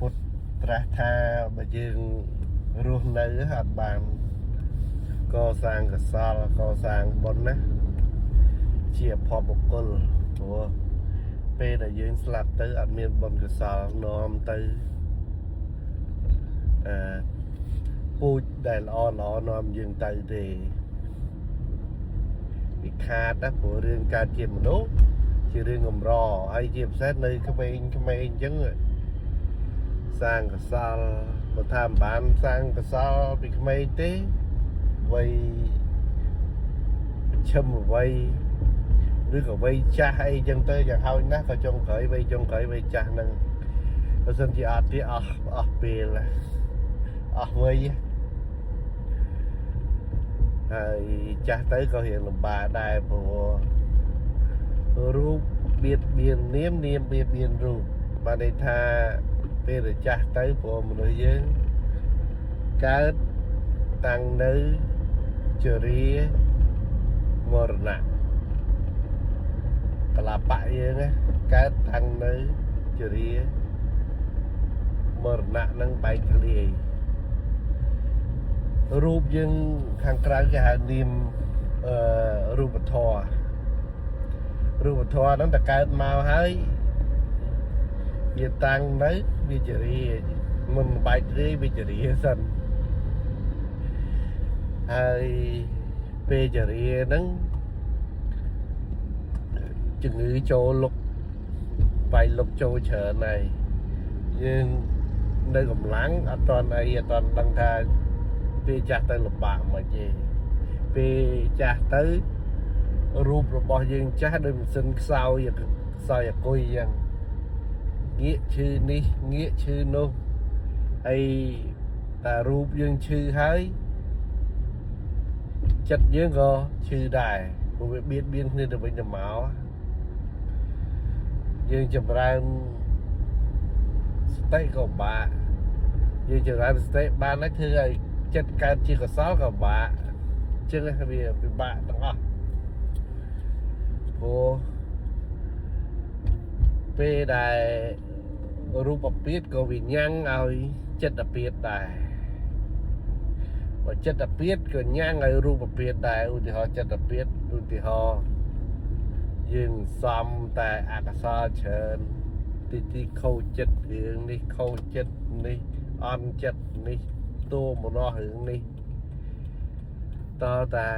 ពុទ្ធត្រាស់ថាបើយើងរស់នៅអត់បានកសាងកសលកសាងបុណ្យណាជាភពបុគ្គលព្រោះពេលដែលយើងស្លាប់ទៅអត់មានបុណ្យកសលនាំទៅពូជដែលល្អនាំយើងទៅទេវាខាតណាព្រោះរឿងកើតជាមនុស្សជារឿងកម្រហើយជាពិសេសនៅក្មេងអញ្ចឹងសាងកសលបើថាមិនបានសាងកសលពីក្មេងទេវ័យឈឹមវ័យឬក៏វ័យចាស់អីចឹងទៅយ៉ាងហោចណាស់ក៏ចុងក្រោយវ័យចាស់ហ្នឹងបើសិនជាអត់ទៀតអស់ពេលអស់វ័យហើយចាស់ទៅក៏រៀងលំបាកដែរព្រោះរូបបៀតបៀននាមបៀតបៀនរូបបានន័យថាពេលដែលចាស់ទៅព្រោះមនុស្សយើងកើតតាំងនៅជរាមរណៈកលាបៈយើងណាកើតតាំងនៅជរាមរណៈនឹងបែកធ្លាយរូបយើងខាងក្រៅគេហៅនាមរូបធម៌ហ្នឹងតែកើតមកហើយវាតាំងនៅវាជរាមិនបែកធ្លាយវាជរាសិនហើយពេលជរាហ្នឹងជំងឺចូលលុកបាយលុកចូលច្រើនហើយយើងនៅកម្លាំងអត់តន់ដឹងថាពេលចាស់ទៅលំបាកមិនទេពេលចាស់ទៅរូបរបស់យើងចាស់ដូចម៉ាស៊ីនខ្សោយអគុយអញ្ចឹងងាកឈឺនេះងាកឈឺនោះហើយតែរូបយើងឈឺហើយចិត្តយើងក៏ឈឺដែរព្រោះវាបៀតបៀនគ្នាទៅវិញទៅមកយើងចម្រើនសតិក៏បាក់យើងចម្រើនសតិបានហើយធ្វើឲ្យចិត្តកើតជាកុសលក៏បាក់អញ្ចឹងវាពិបាកទាំងអស់ព្រោះពេលដែលរូបពាទក៏វាញ៉ាំងឲ្យចិត្តពាទដែរបើចិត្តពាទក៏ញ៉ាំងឲ្យរូបពាទដែរឧទាហរណ៍ចិត្តពាទឧទាហរណ៍យើងសំតែអកុសលច្រើនទីខូចចិត្តរឿងនេះខូចចិត្តនេះអន់ចិត្តនេះតួមនោះរឿងនេះតតែ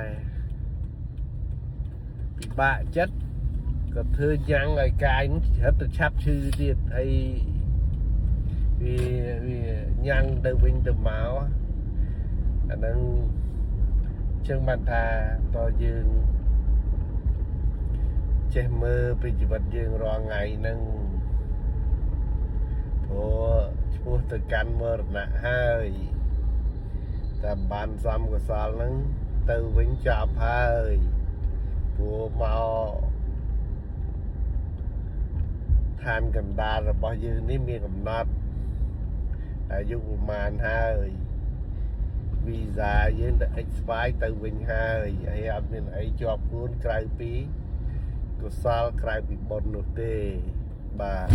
ពិបាកចិត្តក៏ធ្វើយ៉ាងឲ្យកាយហិតទៅឆាប់ឈឺទៀតហើយវាញ៉ាំងទៅវិញទៅមកអាហ្នឹងចឹងបានថាតើយើងចេះមើលពីជីវិតយើងរាល់ថ្ងៃហ្នឹងព្រោះឈ្មោះទៅកាន់មរណៈហើយតែបានសំកសលហ្នឹងទៅវិញចប់ហើយព្រោះមកឋានកណ្ដាលរបស់យើងនេះមានកំណត់អាយុប្រមាណហើយវីសាយើងទៅ expire ទៅវិញហើយអត់មានអីជាប់ខ្លួនក្រៅពីកុសលក្រៅពីបុណ្យនោះទេបាទ